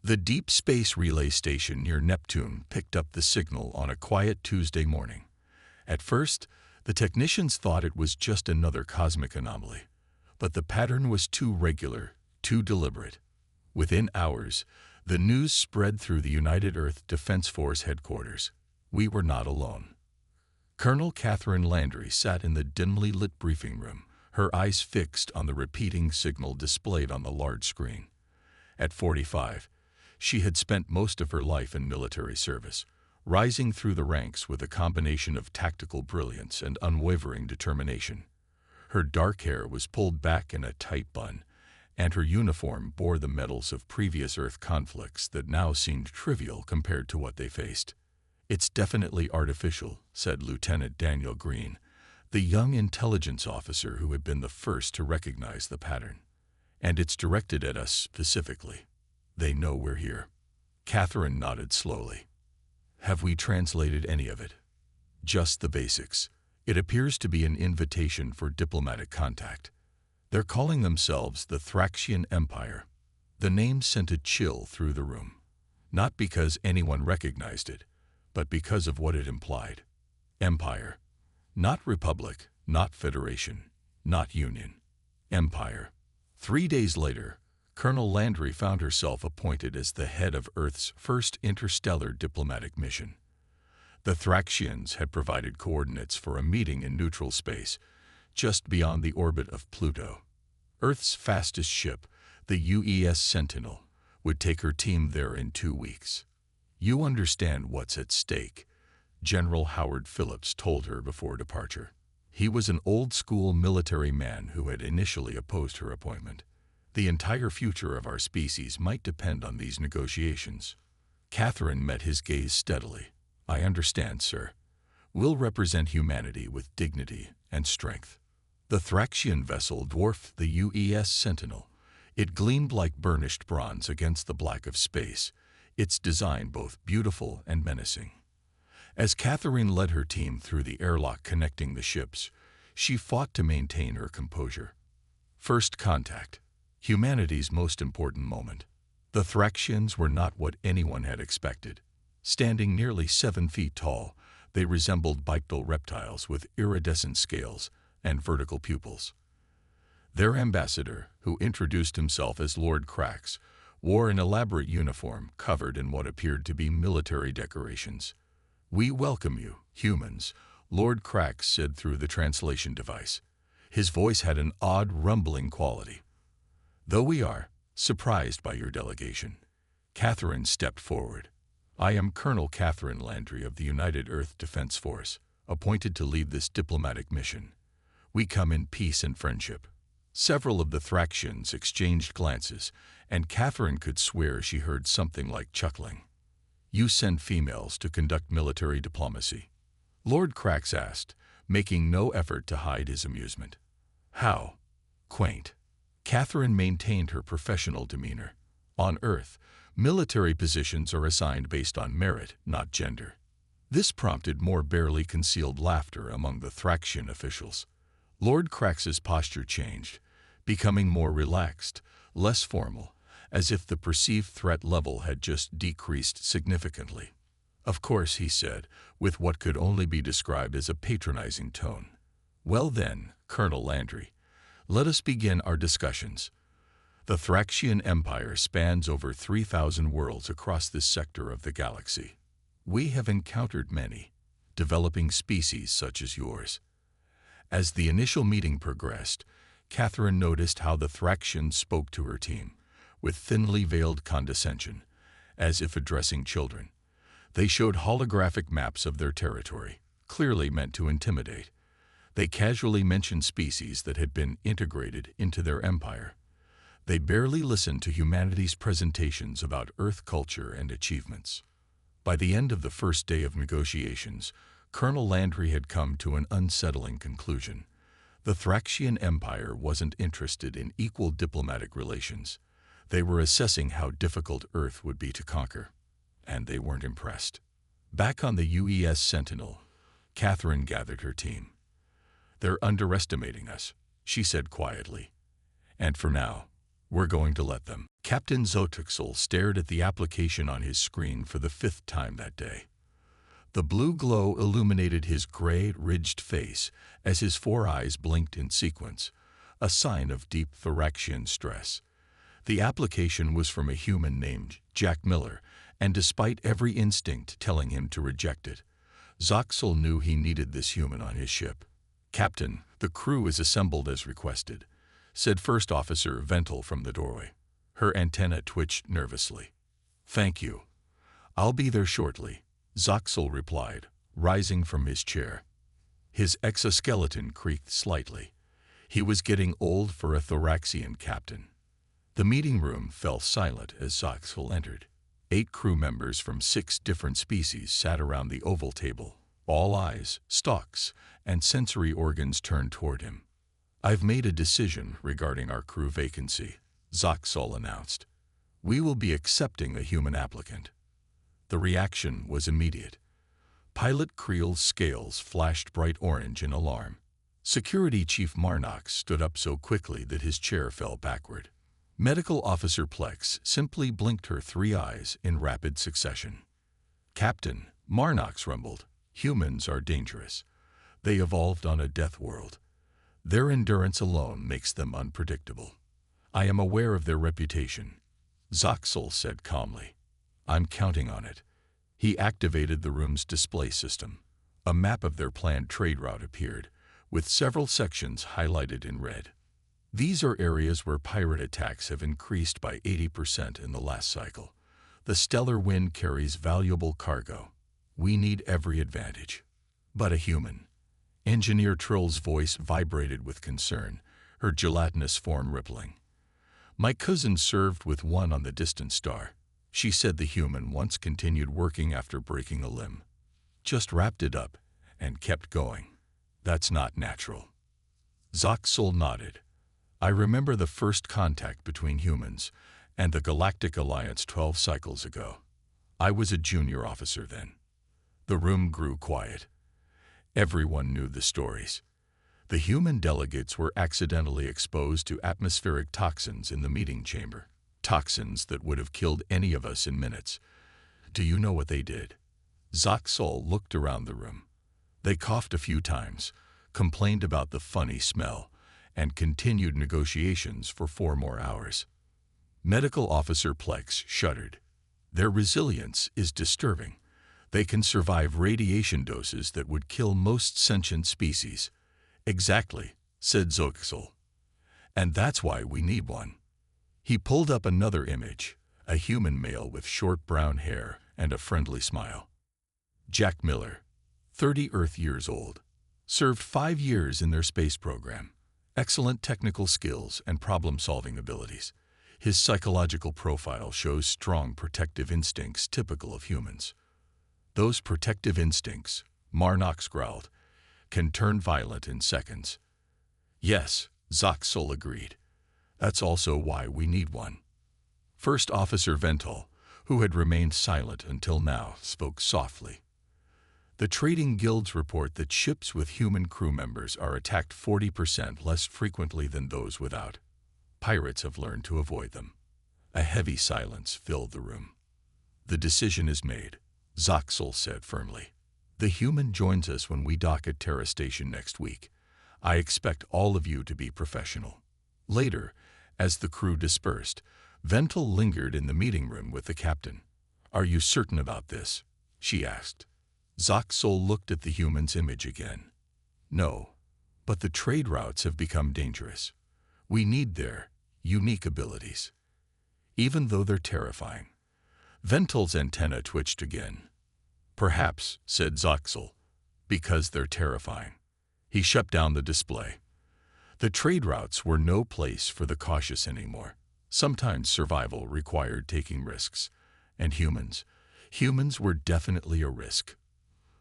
The Deep Space Relay Station near Neptune picked up the signal on a quiet Tuesday morning. At first, the technicians thought it was just another cosmic anomaly. But the pattern was too regular, too deliberate. Within hours, the news spread through the United Earth Defense Force headquarters. We were not alone. Colonel Catherine Landry sat in the dimly lit briefing room, her eyes fixed on the repeating signal displayed on the large screen. At 45, she had spent most of her life in military service, rising through the ranks with a combination of tactical brilliance and unwavering determination. Her dark hair was pulled back in a tight bun, and her uniform bore the medals of previous Earth conflicts that now seemed trivial compared to what they faced. "It's definitely artificial," said Lieutenant Daniel Green, the young intelligence officer who had been the first to recognize the pattern. "And it's directed at us specifically. They know we're here." Catherine nodded slowly. "Have we translated any of it?" "Just the basics. It appears to be an invitation for diplomatic contact. They're calling themselves the Thraxian Empire." The name sent a chill through the room. Not because anyone recognized it, but because of what it implied. Empire. Not republic, not federation, not union. Empire. 3 days later, Colonel Landry found herself appointed as the head of Earth's first interstellar diplomatic mission. The Thraxians had provided coordinates for a meeting in neutral space, just beyond the orbit of Pluto. Earth's fastest ship, the UES Sentinel, would take her team there in 2 weeks. "You understand what's at stake," General Howard Phillips told her before departure. He was an old-school military man who had initially opposed her appointment. "The entire future of our species might depend on these negotiations." Catherine met his gaze steadily. "I understand, sir. We'll represent humanity with dignity and strength." The Thraxian vessel dwarfed the UES Sentinel. It gleamed like burnished bronze against the black of space, its design both beautiful and menacing. As Catherine led her team through the airlock connecting the ships, she fought to maintain her composure. First contact. Humanity's most important moment. The Thraxians were not what anyone had expected. Standing nearly 7 feet tall, they resembled bipedal reptiles with iridescent scales and vertical pupils. Their ambassador, who introduced himself as Lord Crax, wore an elaborate uniform covered in what appeared to be military decorations. "We welcome you, humans," Lord Crax said through the translation device. His voice had an odd, rumbling quality. "Though we are surprised by your delegation." Catherine stepped forward. "I am Colonel Catherine Landry of the United Earth Defense Force, appointed to lead this diplomatic mission. We come in peace and friendship." Several of the Thraxians exchanged glances, and Catherine could swear she heard something like chuckling. "You send females to conduct military diplomacy?" Lord Crax asked, making no effort to hide his amusement. "How? Quaint." Catherine maintained her professional demeanor. "On Earth, military positions are assigned based on merit, not gender." This prompted more barely concealed laughter among the Thraxian officials. Lord Crax's posture changed, becoming more relaxed, less formal, as if the perceived threat level had just decreased significantly. "Of course," he said, with what could only be described as a patronizing tone. "Well then, Colonel Landry, let us begin our discussions. The Thraxian Empire spans over 3,000 worlds across this sector of the galaxy. We have encountered many, developing species such as yours." As the initial meeting progressed, Catherine noticed how the Thraxians spoke to her team, with thinly veiled condescension, as if addressing children. They showed holographic maps of their territory, clearly meant to intimidate. They casually mentioned species that had been integrated into their empire. They barely listened to humanity's presentations about Earth culture and achievements. By the end of the first day of negotiations, Colonel Landry had come to an unsettling conclusion. The Thraxian Empire wasn't interested in equal diplomatic relations. They were assessing how difficult Earth would be to conquer, and they weren't impressed. Back on the UES Sentinel, Catherine gathered her team. "They're underestimating us," she said quietly. "And for now, We're going to let them. Captain Zotuxel stared at the application on his screen for the 5th time that day. The blue glow illuminated his gray, ridged face as his 4 eyes blinked in sequence, a sign of deep thoracian stress. The application was from a human named Jack Miller, and despite every instinct telling him to reject it, Zoxel knew he needed this human on his ship. "Captain, the crew is assembled as requested," said First Officer Ventel from the doorway. Her antenna twitched nervously. "Thank you. I'll be there shortly," Zoxel replied, rising from his chair. His exoskeleton creaked slightly. He was getting old for a Thoraxian captain. The meeting room fell silent as Zoxel entered. 8 crew members from 6 different species sat around the oval table, all eyes, stalks, and sensory organs turned toward him. "I've made a decision regarding our crew vacancy," Zoxel announced. "We will be accepting a human applicant." The reaction was immediate. Pilot Creel's scales flashed bright orange in alarm. Security Chief Marnox stood up so quickly that his chair fell backward. Medical Officer Plex simply blinked her 3 eyes in rapid succession. "Captain," Marnox rumbled, "humans are dangerous. They evolved on a death world. Their endurance alone makes them unpredictable. I am aware of their reputation," Zoxel said calmly. "I'm counting on it." He activated the room's display system. A map of their planned trade route appeared, with several sections highlighted in red. "These are areas where pirate attacks have increased by 80% in the last cycle. The stellar wind carries valuable cargo. We need every advantage." "But a human." Engineer Trill's voice vibrated with concern, her gelatinous form rippling. "My cousin served with one on the distant star. She said the human once continued working after breaking a limb. Just wrapped it up and kept going. That's not natural." Zoxel nodded. "I remember the first contact between humans and the Galactic Alliance 12 cycles ago. I was a junior officer then." The room grew quiet. Everyone knew the stories. The human delegates were accidentally exposed to atmospheric toxins in the meeting chamber. Toxins that would have killed any of us in minutes. "Do you know what they did?" Zoxel looked around the room. "They coughed a few times, complained about the funny smell, and continued negotiations for 4 more hours." Medical Officer Plex shuddered. "Their resilience is disturbing. They can survive radiation doses that would kill most sentient species." "Exactly," said Zoxel. "And that's why we need one." He pulled up another image, a human male with short brown hair and a friendly smile. Jack Miller, 30 Earth years old. Served 5 years in their space program. Excellent technical skills and problem-solving abilities. His psychological profile shows strong protective instincts typical of humans. "Those protective instincts," Marnox growled, "can turn violent in seconds." "Yes," Zoxel agreed. "That's also why we need one." First Officer Ventel, who had remained silent until now, spoke softly. "The trading guilds report that ships with human crew members are attacked 40% less frequently than those without. Pirates have learned to avoid them." A heavy silence filled the room. "The decision is made," Zoxel said firmly. "The human joins us when we dock at Terra Station next week. I expect all of you to be professional." Later, as the crew dispersed, Ventel lingered in the meeting room with the captain. "Are you certain about this?" she asked. Zoxel looked at the human's image again. "No, but the trade routes have become dangerous. We need their unique abilities, even though they're terrifying." Ventel's antenna twitched again. "Perhaps," said Zoxel, "because they're terrifying." He shut down the display. The trade routes were no place for the cautious anymore. Sometimes survival required taking risks, and humans were definitely a risk.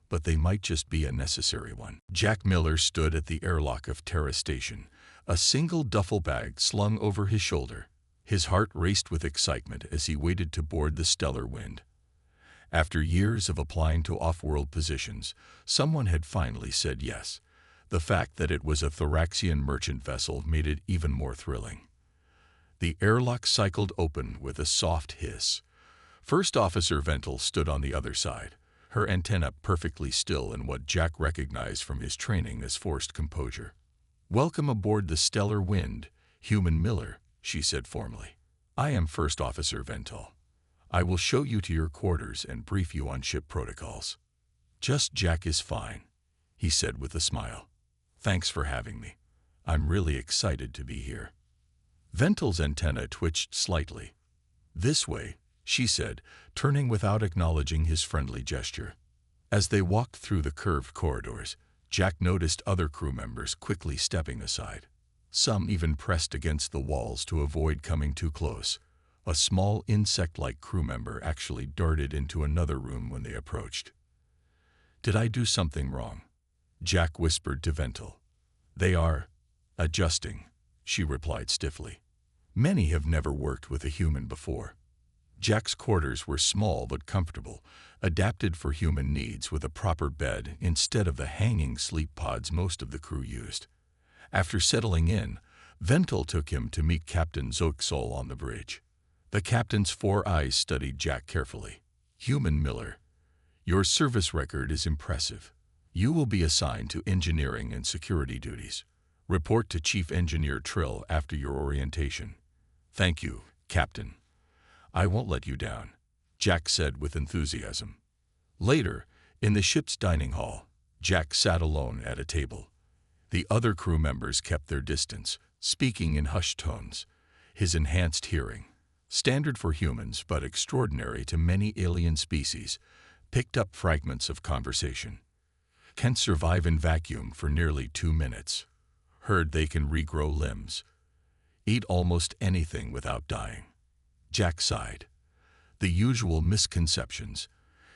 But they might just be a necessary one. Jack Miller stood at the airlock of Terra Station, a single duffel bag slung over his shoulder. His heart raced with excitement as he waited to board the stellar wind. After years of applying to off-world positions, someone had finally said yes. The fact that it was a Thoraxian merchant vessel made it even more thrilling. The airlock cycled open with a soft hiss. First Officer Ventil stood on the other side, her antenna perfectly still in what Jack recognized from his training as forced composure. "Welcome aboard the Stellar Wind, Human Miller," she said formally. "I am First Officer Ventil. I will show you to your quarters and brief you on ship protocols." "Just Jack is fine," he said with a smile. "Thanks for having me. I'm really excited to be here." Ventil's antenna twitched slightly. "This way," she said, turning without acknowledging his friendly gesture. As they walked through the curved corridors, Jack noticed other crew members quickly stepping aside. Some even pressed against the walls to avoid coming too close. A small insect-like crew member actually darted into another room when they approached. "Did I do something wrong?" Jack whispered to Ventil. "They are adjusting," she replied stiffly. Many have never worked with a human before. Jack's quarters were small but comfortable, adapted for human needs with a proper bed instead of the hanging sleep pods most of the crew used. After settling in, Ventil took him to meet Captain Zoxol on the bridge. The captain's 4 eyes studied Jack carefully. "Human Miller, your service record is impressive. You will be assigned to engineering and security duties. Report to Chief Engineer Trill after your orientation." "Thank you, Captain. I won't let you down," Jack said with enthusiasm. Later, in the ship's dining hall, Jack sat alone at a table. The other crew members kept their distance, speaking in hushed tones. His enhanced hearing, standard for humans but extraordinary to many alien species, picked up fragments of conversation. "Can survive in vacuum for nearly 2 minutes. Heard they can regrow limbs. Eat almost anything without dying." Jack sighed. The usual misconceptions.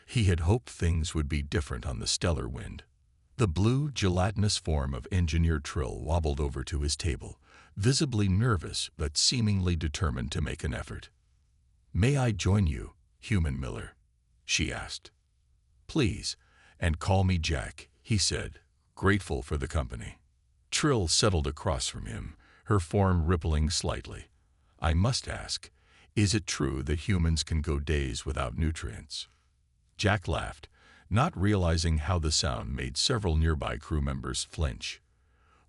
He had hoped things would be different on the Stellar Wind. The blue, gelatinous form of Engineer Trill wobbled over to his table, visibly nervous but seemingly determined to make an effort. "May I join you, Human Miller?" she asked. "Please, and call me Jack," he said, grateful for the company. Trill settled across from him, her form rippling slightly. "I must ask, is it true that humans can go days without nutrients?" Jack laughed, not realizing how the sound made several nearby crew members flinch.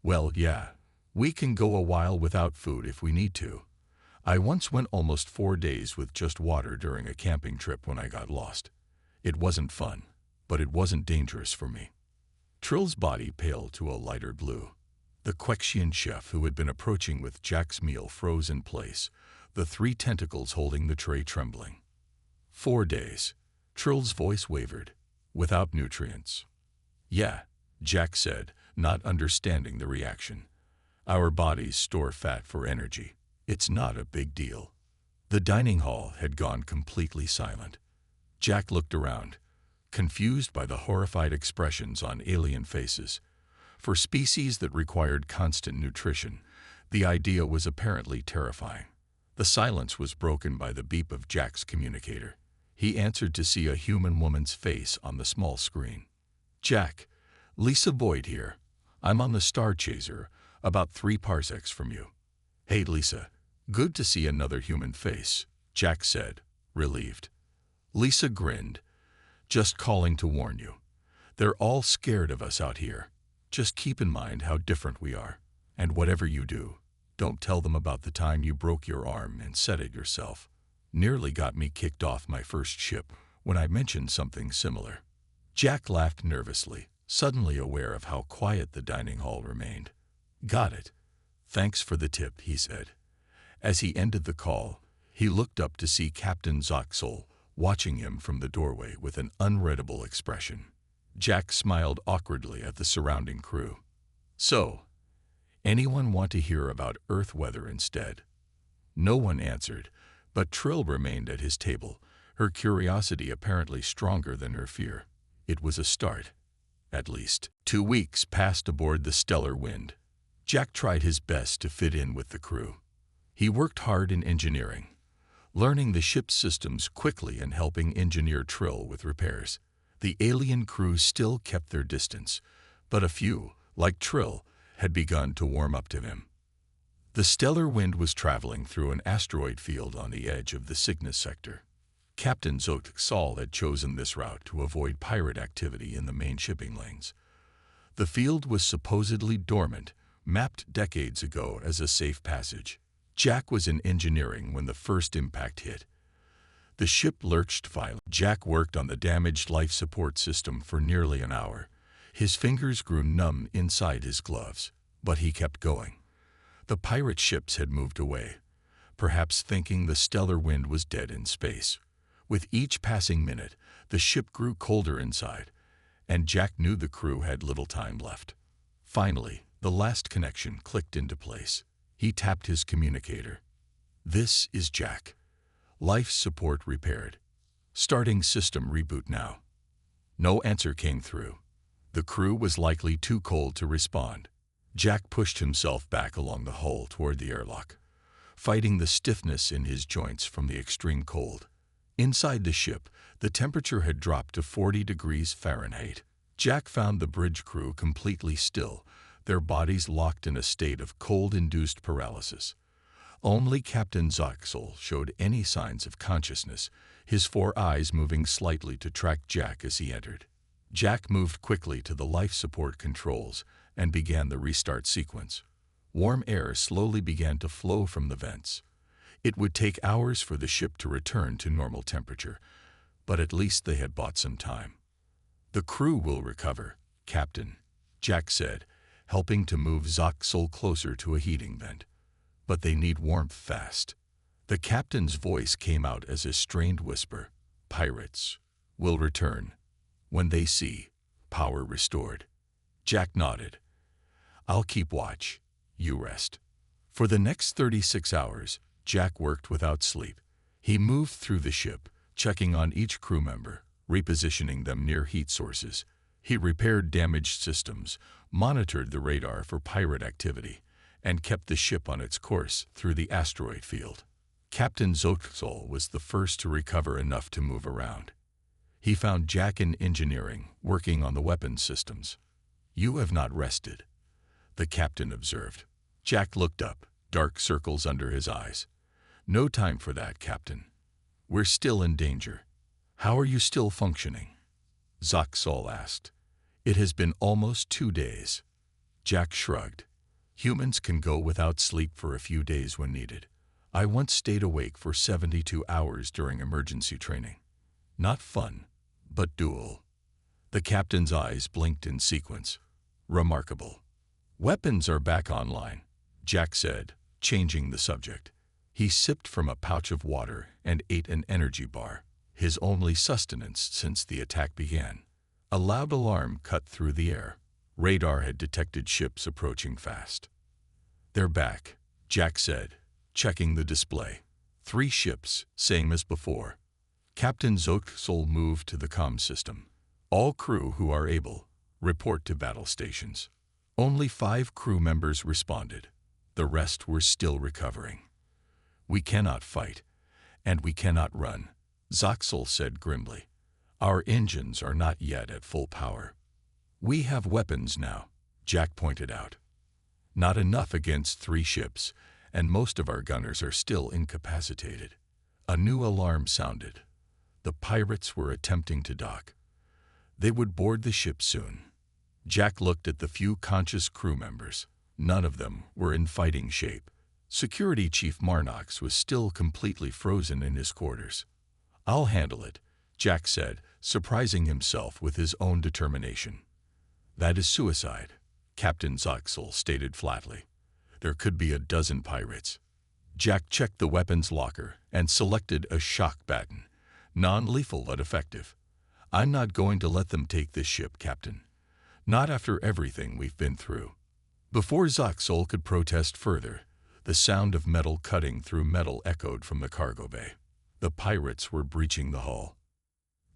"Well, yeah, we can go a while without food if we need to. I once went almost 4 days with just water during a camping trip when I got lost. It wasn't fun, but it wasn't dangerous for me." Trill's body paled to a lighter blue. The Quexian chef who had been approaching with Jack's meal froze in place, the 3 tentacles holding the tray trembling. 4 days. Trill's voice wavered. "Without nutrients." "Yeah," Jack said, not understanding the reaction. "Our bodies store fat for energy. It's not a big deal." The dining hall had gone completely silent. Jack looked around, confused by the horrified expressions on alien faces. For species that required constant nutrition, the idea was apparently terrifying. The silence was broken by the beep of Jack's communicator. He answered to see a human woman's face on the small screen. "Jack, Lisa Boyd here. I'm on the Star Chaser, about 3 parsecs from you." "Hey, Lisa. Good to see another human face," Jack said, relieved. Lisa grinned. "Just calling to warn you. They're all scared of us out here. Just keep in mind how different we are. And whatever you do, don't tell them about the time you broke your arm and set it yourself. Nearly got me kicked off my first ship when I mentioned something similar." Jack laughed nervously, suddenly aware of how quiet the dining hall remained. "Got it. Thanks for the tip," he said. As he ended the call, he looked up to see Captain Zoxol watching him from the doorway with an unreadable expression. Jack smiled awkwardly at the surrounding crew. "So, anyone want to hear about Earth weather instead?" No one answered, but Trill remained at his table, her curiosity apparently stronger than her fear. It was a start. At least 2 weeks passed aboard the Stellar Wind. Jack tried his best to fit in with the crew. He worked hard in engineering, learning the ship's systems quickly and helping Engineer Trill with repairs. The alien crew still kept their distance, but a few, like Trill, had begun to warm up to him. The stellar wind was traveling through an asteroid field on the edge of the Cygnus sector. Captain Zoxal had chosen this route to avoid pirate activity in the main shipping lanes. The field was supposedly dormant, mapped decades ago as a safe passage. Jack was in engineering when the first impact hit. The ship lurched violently. Jack worked on the damaged life support system for nearly an hour. His fingers grew numb inside his gloves, but he kept going. The pirate ships had moved away, perhaps thinking the stellar wind was dead in space. With each passing minute, the ship grew colder inside, and Jack knew the crew had little time left. Finally, the last connection clicked into place. He tapped his communicator. "This is Jack. Life support repaired. Starting system reboot now." No answer came through. The crew was likely too cold to respond. Jack pushed himself back along the hull toward the airlock, fighting the stiffness in his joints from the extreme cold. Inside the ship, the temperature had dropped to 40 degrees Fahrenheit. Jack found the bridge crew completely still, their bodies locked in a state of cold-induced paralysis. Only Captain Zoxal showed any signs of consciousness, his 4 eyes moving slightly to track Jack as he entered. Jack moved quickly to the life support controls and began the restart sequence. Warm air slowly began to flow from the vents. It would take hours for the ship to return to normal temperature, but at least they had bought some time. "The crew will recover, Captain," Jack said, helping to move Zoxal closer to a heating vent. "But they need warmth fast." The captain's voice came out as a strained whisper. "Pirates will return when they see power restored." Jack nodded. "I'll keep watch. You rest." For the next 36 hours, Jack worked without sleep. He moved through the ship, checking on each crew member, repositioning them near heat sources. He repaired damaged systems, monitored the radar for pirate activity, and kept the ship on its course through the asteroid field. Captain Zoxal was the first to recover enough to move around. He found Jack in engineering, working on the weapons systems. "You have not rested," the captain observed. Jack looked up, dark circles under his eyes. "No time for that, Captain. We're still in danger." "How are you still functioning?" Zoxal asked. "It has been almost 2 days." Jack shrugged. "Humans can go without sleep for a few days when needed. I once stayed awake for 72 hours during emergency training. Not fun, but doable." The captain's eyes blinked in sequence. "Remarkable." "Weapons are back online," Jack said, changing the subject. He sipped from a pouch of water and ate an energy bar, his only sustenance since the attack began. A loud alarm cut through the air. Radar had detected ships approaching fast. "They're back," Jack said, checking the display. 3 ships, same as before. Captain Zoxal moved to the comm system. "All crew who are able, report to battle stations." Only 5 crew members responded. The rest were still recovering. "We cannot fight, and we cannot run," Zoxal said grimly. "Our engines are not yet at full power." "We have weapons now," Jack pointed out. "Not enough against 3 ships, and most of our gunners are still incapacitated." A new alarm sounded. The pirates were attempting to dock. They would board the ship soon. Jack looked at the few conscious crew members. None of them were in fighting shape. Security Chief Marnox was still completely frozen in his quarters. "I'll handle it," Jack said, surprising himself with his own determination. "That is suicide," Captain Zoxal stated flatly. "There could be a dozen pirates." Jack checked the weapons locker and selected a shock baton, non-lethal but effective. "I'm not going to let them take this ship, Captain. Not after everything we've been through." Before Zoxal could protest further, the sound of metal cutting through metal echoed from the cargo bay. The pirates were breaching the hull.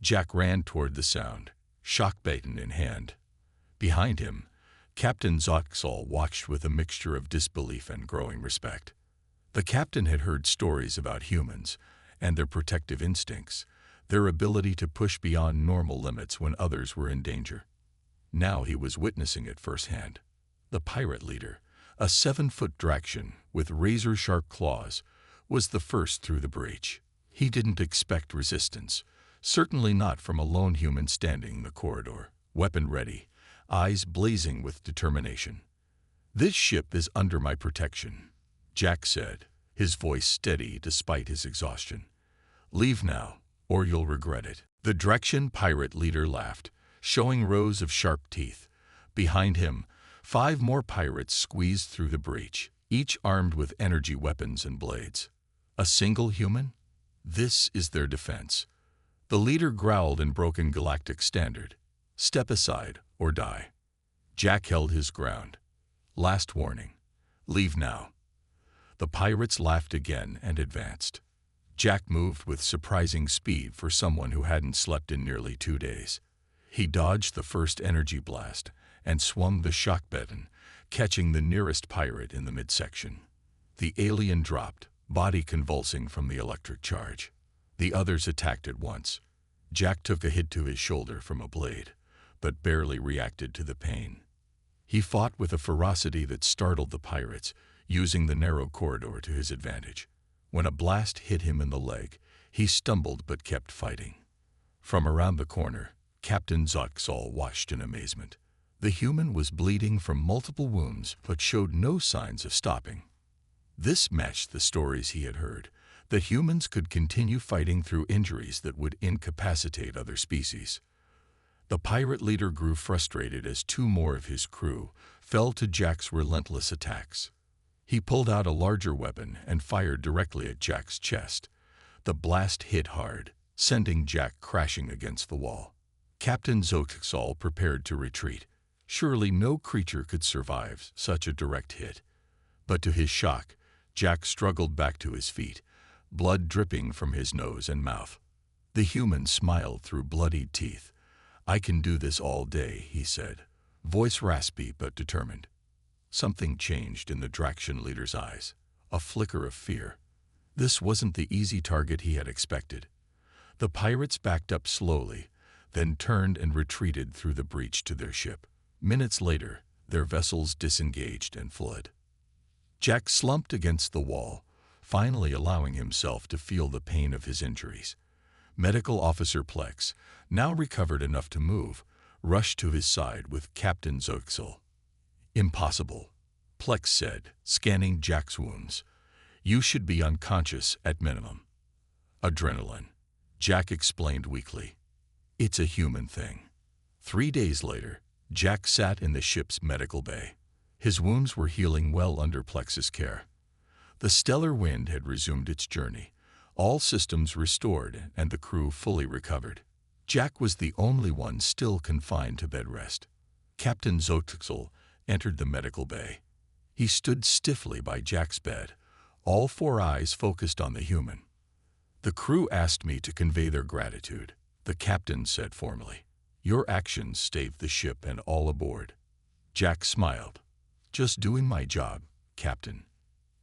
Jack ran toward the sound, shock baton in hand. Behind him, Captain Zoxal watched with a mixture of disbelief and growing respect. The captain had heard stories about humans and their protective instincts, their ability to push beyond normal limits when others were in danger. Now he was witnessing it firsthand. The pirate leader, A 7-foot Draxian with razor-sharp claws was the first through the breach. He didn't expect resistance, certainly not from a lone human standing in the corridor, weapon ready, eyes blazing with determination. "This ship is under my protection," Jack said, his voice steady despite his exhaustion. "Leave now, or you'll regret it." The Draxian pirate leader laughed, showing rows of sharp teeth. Behind him, 5 more pirates squeezed through the breach, each armed with energy weapons and blades. A single human? This is their defense. The leader growled in broken galactic standard. "Step aside or die." Jack held his ground. "Last warning. Leave now." The pirates laughed again and advanced. Jack moved with surprising speed for someone who hadn't slept in nearly 2 days. He dodged the first energy blast and swung the shock button, catching the nearest pirate in the midsection. The alien dropped, body convulsing from the electric charge. The others attacked at once. Jack took a hit to his shoulder from a blade, but barely reacted to the pain. He fought with a ferocity that startled the pirates, using the narrow corridor to his advantage. When a blast hit him in the leg, he stumbled but kept fighting. From around the corner, Captain Zoxal watched in amazement. The human was bleeding from multiple wounds but showed no signs of stopping. This matched the stories he had heard, that humans could continue fighting through injuries that would incapacitate other species. The pirate leader grew frustrated as 2 more of his crew fell to Jack's relentless attacks. He pulled out a larger weapon and fired directly at Jack's chest. The blast hit hard, sending Jack crashing against the wall. Captain Zoxal prepared to retreat. Surely no creature could survive such a direct hit. But to his shock, Jack struggled back to his feet, blood dripping from his nose and mouth. The human smiled through bloodied teeth. "I can do this all day," he said, voice raspy but determined. Something changed in the Draxian leader's eyes, a flicker of fear. This wasn't the easy target he had expected. The pirates backed up slowly, then turned and retreated through the breach to their ship. Minutes later, their vessels disengaged and fled. Jack slumped against the wall, finally allowing himself to feel the pain of his injuries. Medical Officer Plex, now recovered enough to move, rushed to his side with Captain Zoxal. "Impossible," Plex said, scanning Jack's wounds. "You should be unconscious at minimum." "Adrenaline," Jack explained weakly. "It's a human thing." 3 days later, Jack sat in the ship's medical bay. His wounds were healing well under Plex's care. The stellar wind had resumed its journey, all systems restored and the crew fully recovered. Jack was the only one still confined to bed rest. Captain Zoxal entered the medical bay. He stood stiffly by Jack's bed, all 4 eyes focused on the human. "The crew asked me to convey their gratitude," the captain said formally. "Your actions saved the ship and all aboard." Jack smiled. "Just doing my job, Captain."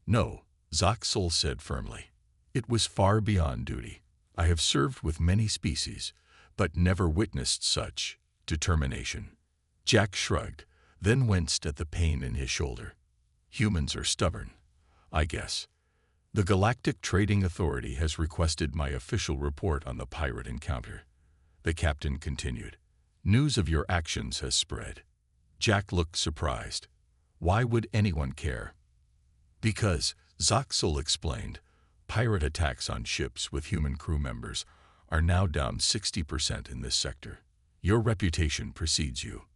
"No," Zoxal said firmly. "It was far beyond duty. I have served with many species, but never witnessed such determination." Jack shrugged, then winced at the pain in his shoulder. "Humans are stubborn, I guess. The Galactic Trading Authority has requested my official report on the pirate encounter," the captain continued. "News of your actions has spread." Jack looked surprised. Why would anyone care? "Because," Zoxal explained, "pirate attacks on ships with human crew members are now down 60% in this sector. Your reputation precedes you."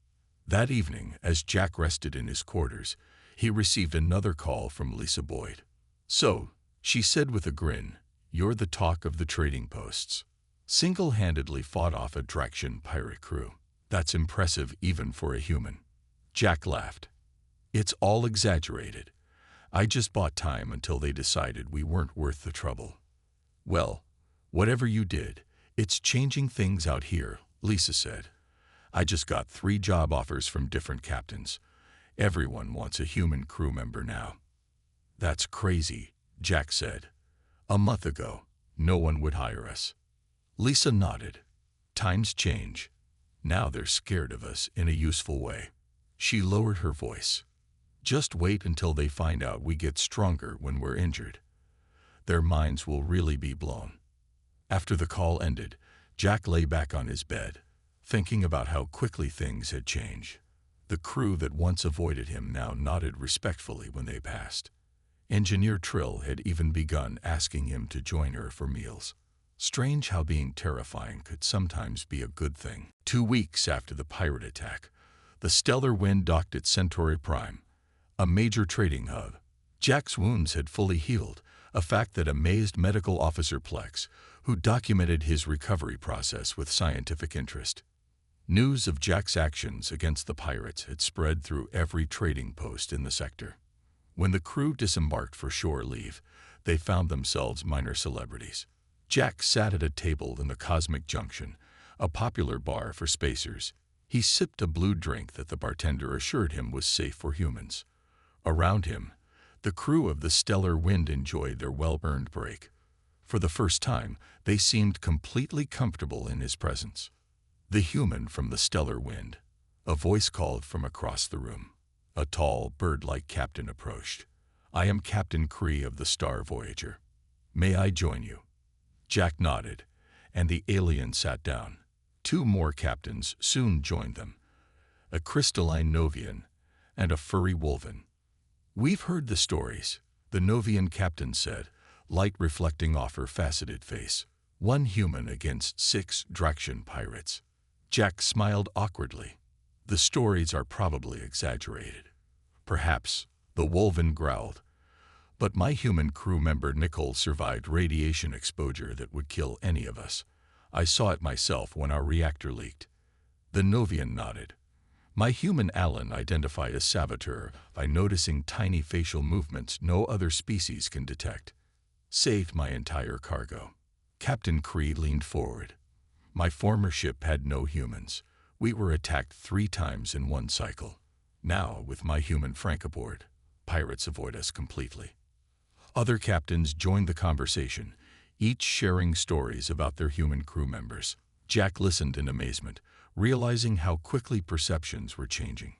That evening, as Jack rested in his quarters, he received another call from Lisa Boyd. "So," she said with a grin, "you're the talk of the trading posts. Single-handedly fought off a Draxian pirate crew. That's impressive even for a human." Jack laughed. "It's all exaggerated. I just bought time until they decided we weren't worth the trouble." "Well, whatever you did, it's changing things out here," Lisa said. "I just got 3 job offers from different captains. Everyone wants a human crew member now." "That's crazy," Jack said. "A month ago, no one would hire us." Lisa nodded. "Times change. Now they're scared of us in a useful way." She lowered her voice. Just wait until they find out we get stronger when we're injured. Their minds will really be blown. After the call ended, Jack lay back on his bed, thinking about how quickly things had changed. The crew that once avoided him now nodded respectfully when they passed. Engineer Trill had even begun asking him to join her for meals. Strange how being terrifying could sometimes be a good thing. 2 weeks after the pirate attack, the Stellar Wind docked at Centauri Prime, a major trading hub. Jack's wounds had fully healed, a fact that amazed Medical Officer Plex, who documented his recovery process with scientific interest. News of Jack's actions against the pirates had spread through every trading post in the sector. When the crew disembarked for shore leave, they found themselves minor celebrities. Jack sat at a table in the Cosmic Junction, a popular bar for spacers. He sipped a blue drink that the bartender assured him was safe for humans. Around him, the crew of the Stellar Wind enjoyed their well-earned break. For the first time, they seemed completely comfortable in his presence. The human from the Stellar Wind, a voice called from across the room. A tall, bird-like captain approached. "I am Captain Cree of the Star Voyager. May I join you?" Jack nodded, and the alien sat down. 2 more captains soon joined them, a crystalline Novian and a furry Wolven. "We've heard the stories," the Novian captain said, light reflecting off her faceted face. 1 human against 6 Draxian pirates. Jack smiled awkwardly. "The stories are probably exaggerated." "Perhaps," the Wolven growled. "But my human crew member Nicole survived radiation exposure that would kill any of us. I saw it myself when our reactor leaked." The Novian nodded. "My human Alan identified a saboteur by noticing tiny facial movements no other species can detect. Saved my entire cargo." Captain Cree leaned forward. "My former ship had no humans. We were attacked 3 times in 1 cycle. Now, with my human Frank aboard, pirates avoid us completely." Other captains joined the conversation, each sharing stories about their human crew members. Jack listened in amazement, realizing how quickly perceptions were changing.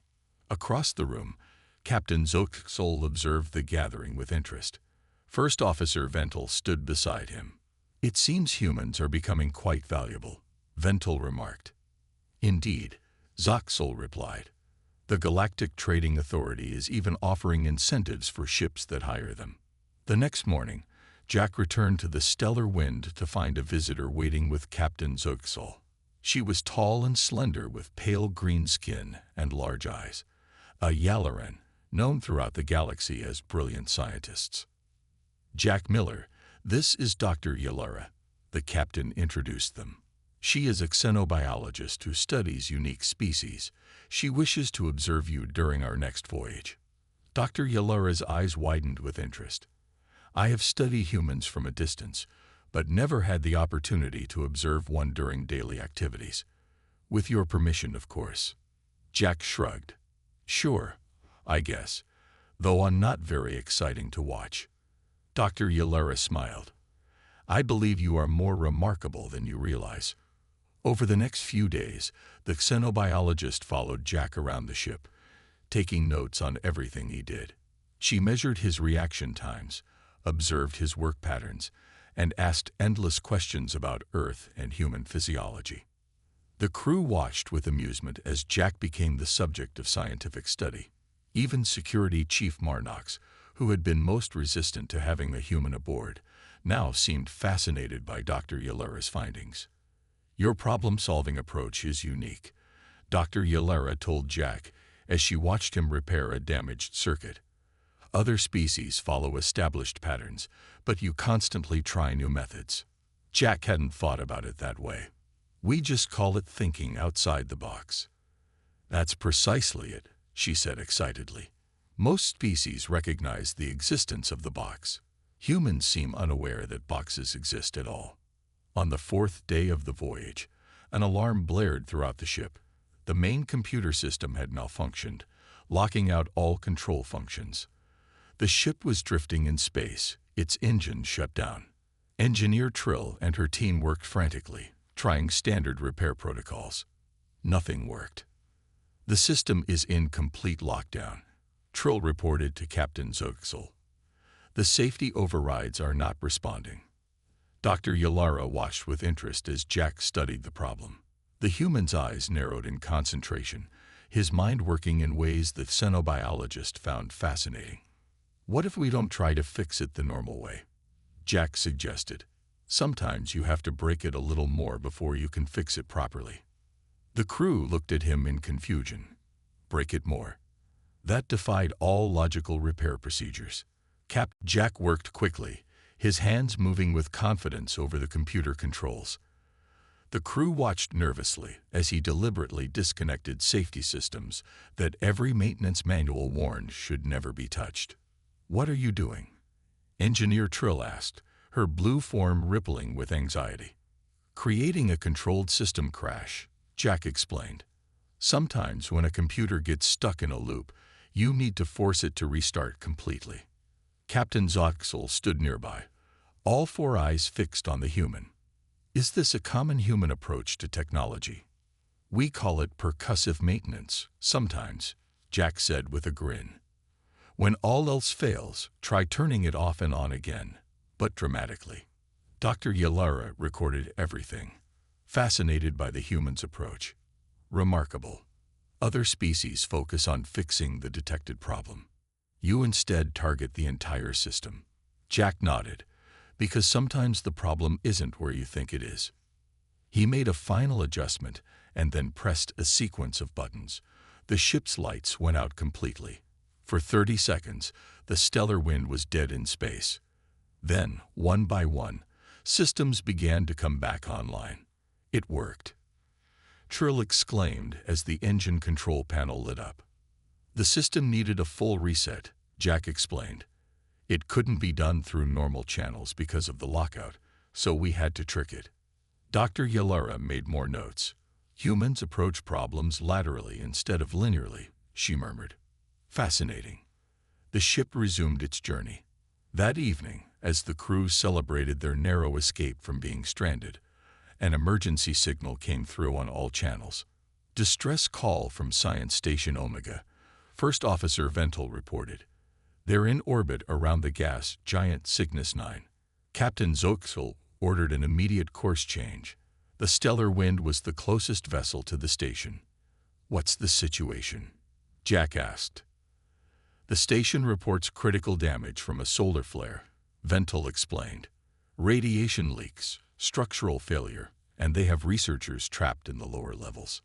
Across the room, Captain Zoxol observed the gathering with interest. First Officer Ventel stood beside him. "It seems humans are becoming quite valuable," Ventel remarked. "Indeed," Zoxol replied. "The Galactic Trading Authority is even offering incentives for ships that hire them." The next morning, Jack returned to the Stellar Wind to find a visitor waiting with Captain Zoxol. She was tall and slender with pale green skin and large eyes, a Yalaran, known throughout the galaxy as brilliant scientists. "Jack Miller, this is Dr. Yalara," the captain introduced them. "She is a xenobiologist who studies unique species. She wishes to observe you during our next voyage." Dr. Yalara's eyes widened with interest. "I have studied humans from a distance, but never had the opportunity to observe one during daily activities. With your permission, of course." Jack shrugged. "Sure, I guess, though I'm not very exciting to watch." Dr. Yalara smiled. "I believe you are more remarkable than you realize." Over the next few days, the xenobiologist followed Jack around the ship, taking notes on everything he did. She measured his reaction times, observed his work patterns, and asked endless questions about Earth and human physiology. The crew watched with amusement as Jack became the subject of scientific study. Even Security Chief Marnox, who had been most resistant to having a human aboard, now seemed fascinated by Dr. Yalara's findings. "Your problem-solving approach is unique," Dr. Yalara told Jack as she watched him repair a damaged circuit. "Other species follow established patterns, but you constantly try new methods." Jack hadn't thought about it that way. "We just call it thinking outside the box." "That's precisely it," she said excitedly. "Most species recognize the existence of the box. Humans seem unaware that boxes exist at all." On the 4th day of the voyage, an alarm blared throughout the ship. The main computer system had malfunctioned, locking out all control functions. The ship was drifting in space, its engine shut down. Engineer Trill and her team worked frantically, trying standard repair protocols. Nothing worked. "The system is in complete lockdown. Trill reported to Captain Zoxel. The safety overrides are not responding. Dr. Yalara watched with interest as Jack studied the problem. The human's eyes narrowed in concentration, his mind working in ways the xenobiologist found fascinating. "What if we don't try to fix it the normal way?" Jack suggested. "Sometimes you have to break it a little more before you can fix it properly." The crew looked at him in confusion. Break it more? That defied all logical repair procedures. Jack worked quickly, his hands moving with confidence over the computer controls. The crew watched nervously as he deliberately disconnected safety systems that every maintenance manual warned should never be touched. "What are you doing?" Engineer Trill asked, her blue form rippling with anxiety. "Creating a controlled system crash," Jack explained. "Sometimes when a computer gets stuck in a loop, you need to force it to restart completely." Captain Zoxel stood nearby, all four eyes fixed on the human. "Is this a common human approach to technology?" "We call it percussive maintenance, sometimes," Jack said with a grin. "When all else fails, try turning it off and on again, but dramatically." Dr. Yalara recorded everything, fascinated by the human's approach. "Remarkable. Other species focus on fixing the detected problem. You instead target the entire system." Jack nodded, because sometimes the problem isn't where you think it is. He made a final adjustment and then pressed a sequence of buttons. The ship's lights went out completely. For 30 seconds, the stellar wind was dead in space. Then, one by one, systems began to come back online. It worked. Trill exclaimed as the engine control panel lit up. "The system needed a full reset," Jack explained. "It couldn't be done through normal channels because of the lockout, so we had to trick it." Dr. Yalara made more notes. "Humans approach problems laterally instead of linearly," she murmured. "Fascinating." The ship resumed its journey. That evening, as the crew celebrated their narrow escape from being stranded, an emergency signal came through on all channels. "Distress call from Science Station Omega," First Officer Ventel reported. "They're in orbit around the gas giant Cygnus 9. Captain Zoxel ordered an immediate course change. The stellar wind was the closest vessel to the station." "What's the situation?" Jack asked. "The station reports critical damage from a solar flare," Ventel explained. "Radiation leaks, structural failure, and they have researchers trapped in the lower levels."